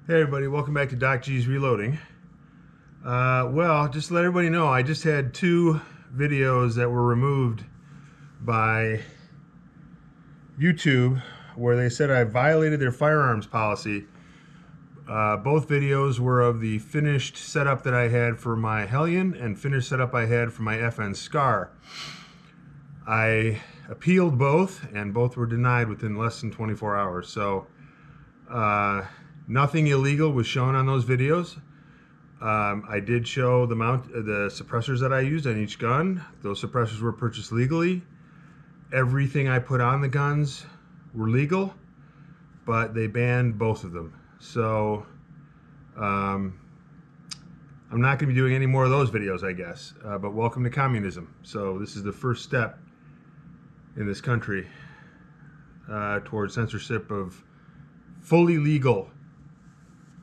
Hey everybody, welcome back to Doc G's Reloading. Well, just to let everybody know, I just had two videos that were removed by YouTube where they said I violated their firearms policy. Both videos were of the finished setup that I had for my Hellion and finished setup I had for my FN Scar. I appealed both and both were denied within less than 24 hours. So nothing illegal was shown on those videos. I did show the suppressors that I used on each gun. Those suppressors were purchased legally. Everything I put on the guns were legal, but they banned both of them. So I'm not going to be doing any more of those videos, I guess. But welcome to communism. So this is the first step in this country towards censorship of fully legal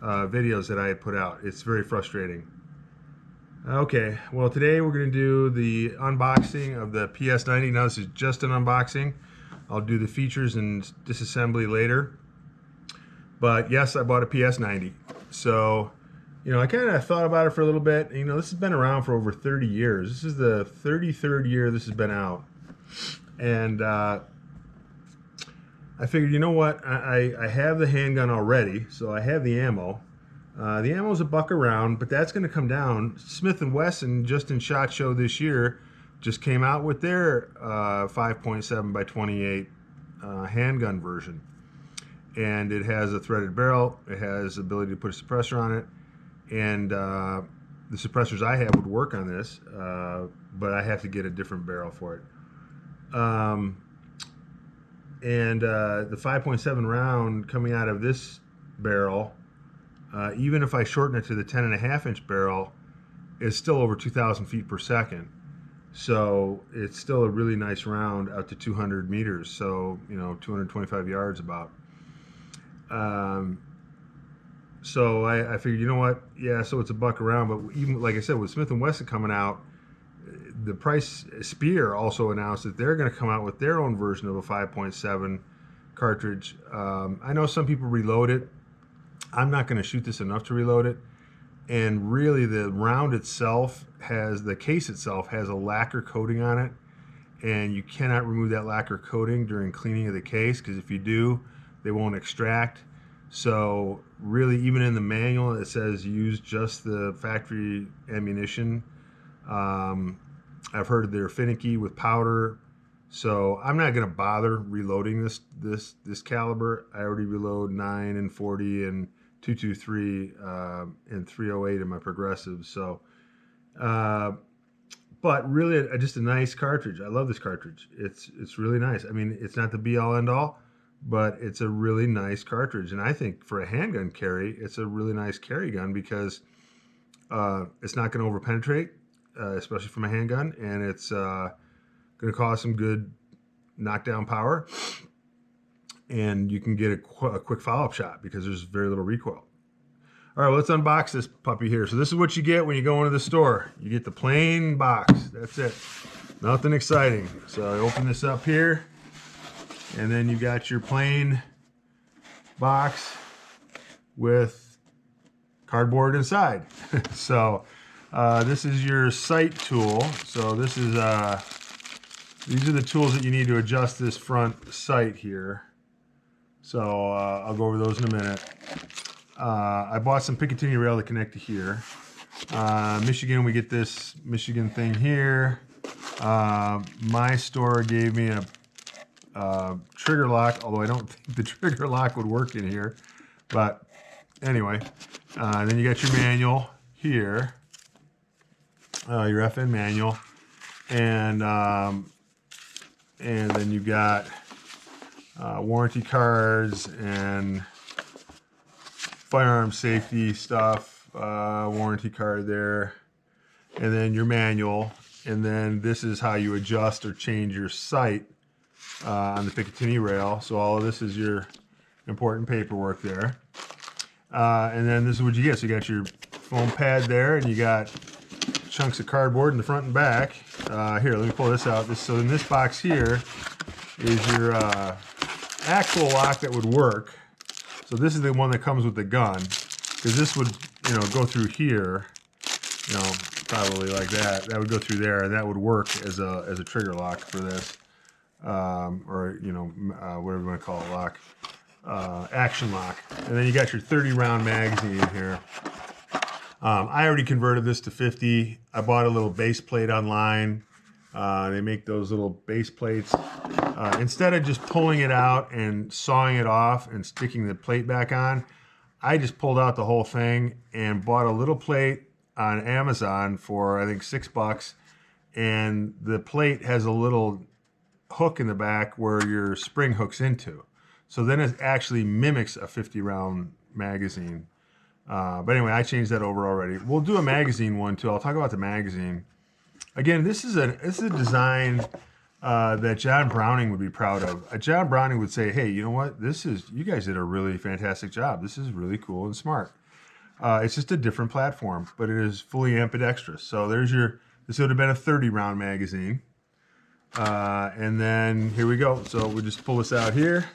videos that I had put out. It's very frustrating. Okay, well today we're going to do the unboxing of the PS90. Now this is just an unboxing. I'll do the features and disassembly later. But yes, I bought a PS90. So, you know, I kind of thought about it for a little bit. You know, this has been around for over 30 years. This is the 33rd year this has been out. And I figured, you know what, I have the handgun already, so I have the ammo. The ammo's $1 a round, but that's going to come down. Smith & Wesson, just in SHOT Show this year, just came out with their 5.7 by 28 handgun version. And it has a threaded barrel, it has the ability to put a suppressor on it, and the suppressors I have would work on this, but I have to get a different barrel for it. The 5.7 round coming out of this barrel, even if I shorten it to the 10.5-inch barrel, is still over 2,000 feet per second. So it's still a really nice round out to 200 meters. So, you know, 225 yards about. So I figured, you know what? Yeah, so it's $1 a round, but even like I said, with Smith & Wesson coming out, the Price Spear also announced that they're going to come out with their own version of a 5.7 cartridge. I know some people reload it. I'm not going to shoot this enough to reload it. And really, the round itself the case itself has a lacquer coating on it, and you cannot remove that lacquer coating during cleaning of the case, because if you do, they won't extract. So really, even in the manual, it says use just the factory ammunition. I've heard they're finicky with powder, so I'm not going to bother reloading this caliber. I already reload 9 and 40 and 223 and 308 in my progressive. So, but really, just a nice cartridge. I love this cartridge. It's really nice. I mean, it's not the be-all end-all, but it's a really nice cartridge. And I think for a handgun carry, it's a really nice carry gun because it's not going to over-penetrate. Especially from a handgun, and it's going to cause some good knockdown power, and you can get a quick follow-up shot because there's very little recoil. All right, well, let's unbox this puppy here. So this is what you get when you go into the store. You get the plain box. That's it. Nothing exciting. So I open this up here, and then you got your plain box with cardboard inside. So this is your sight tool. So this is these are the tools that you need to adjust this front sight here. So I'll go over those in a minute. I bought some Picatinny rail to connect to here. Michigan, we get this Michigan thing here. My store gave me a trigger lock, although I don't think the trigger lock would work in here. But anyway, then you got your manual here. Your FN manual, and then you've got warranty cards and firearm safety stuff, warranty card there, and then your manual, and then this is how you adjust or change your sight on the Picatinny rail. So all of this is your important paperwork there, and then this is what you get. So you got your foam pad there, and you got chunks of cardboard in the front and back. Here, let me pull this out. So in this box here is your actual lock that would work. So this is the one that comes with the gun. because this would, go through here, probably like that. That would go through there, and that would work as a trigger lock for this, or whatever you want to call it, lock, action lock. And then you got your 30 round magazine here. I already converted this to 50. I bought a little base plate online. They make those little base plates. Instead of just pulling it out and sawing it off and sticking the plate back on, I just pulled out the whole thing and bought a little plate on Amazon for, I think, $6. And the plate has a little hook in the back where your spring hooks into. So then it actually mimics a 50 round magazine. But anyway, I changed that over already. We'll do a magazine one too. I'll talk about the magazine. Again, this is a design that John Browning would be proud of. John Browning would say, "Hey, you know what? You guys did a really fantastic job. This is really cool and smart." It's just a different platform, but it is fully ambidextrous. So this would have been a 30 round magazine. And then here we go. So we just pull this out here,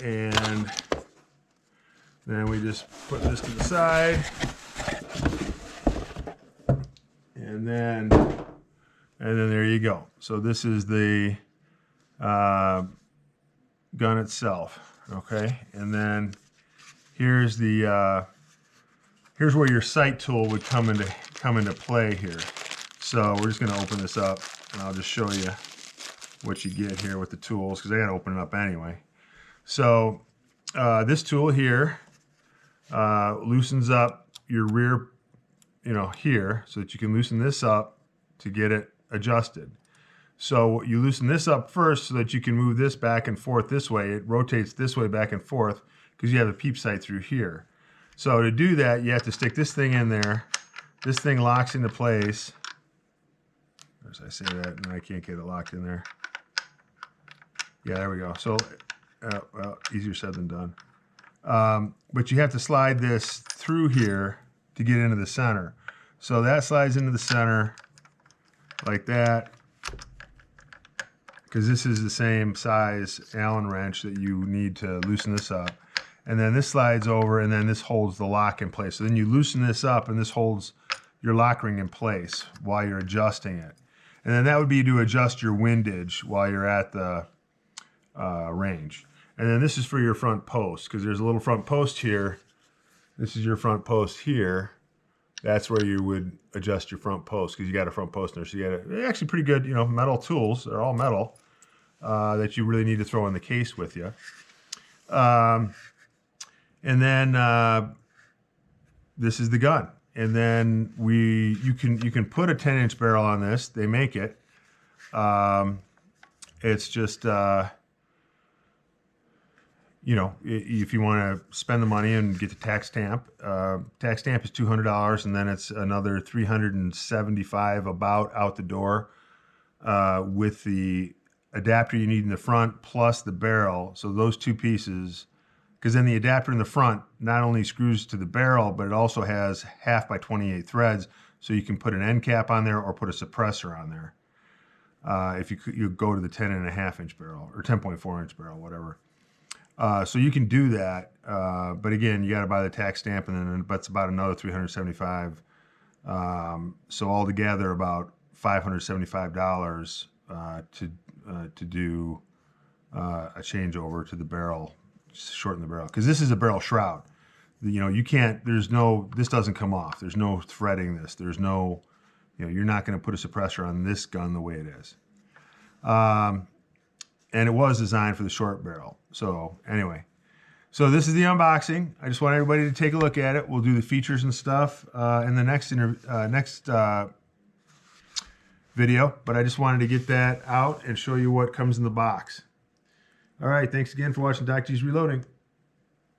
and then we just put this to the side. And then there you go. So this is the gun itself, okay? And then here's where your sight tool would come into play here. So we're just going to open this up, and I'll just show you what you get here with the tools, because I got to open it up anyway. So this tool here loosens up your rear, here, so that you can loosen this up to get it adjusted. So you loosen this up first so that you can move this back and forth this way. It rotates this way back and forth because you have a peep sight through here. So to do that, you have to stick this thing in there. This thing locks into place. As I say that, and I can't get it locked in there. Yeah, there we go. So, well, easier said than done. But you have to slide this through here to get into the center. So that slides into the center like that, because this is the same size Allen wrench that you need to loosen this up. And then this slides over, and then this holds the lock in place. So then you loosen this up, and this holds your lock ring in place while you're adjusting it. And then that would be to adjust your windage while you're at the range. And then this is for your front post, because there's a little front post here. This is your front post here. That's where you would adjust your front post, because you got a front post there. So you got they're actually pretty good, metal tools. They're all metal that you really need to throw in the case with you. And then this is the gun. And then you can put a 10-inch barrel on this. They make it. It's just if you want to spend the money and get the tax stamp is $200, and then it's another $375 about out the door with the adapter you need in the front plus the barrel. So those two pieces, because then the adapter in the front not only screws to the barrel, but it also has 1/2 by 28 threads, so you can put an end cap on there or put a suppressor on there. If you go to the 10.5-inch barrel or 10.4-inch barrel, whatever. So you can do that, but again, you got to buy the tax stamp, and then that's about another $375. So altogether, about $575 to do a changeover to the barrel, shorten the barrel, because this is a barrel shroud. You can't. This doesn't come off. There's no threading this. There's no, you're not going to put a suppressor on this gun the way it is. And it was designed for the short barrel. So anyway, this is the unboxing. I just want everybody to take a look at it. We'll do the features and stuff in the next video, but I just wanted to get that out and show you what comes in the box. All right, thanks again for watching Doc G's Reloading.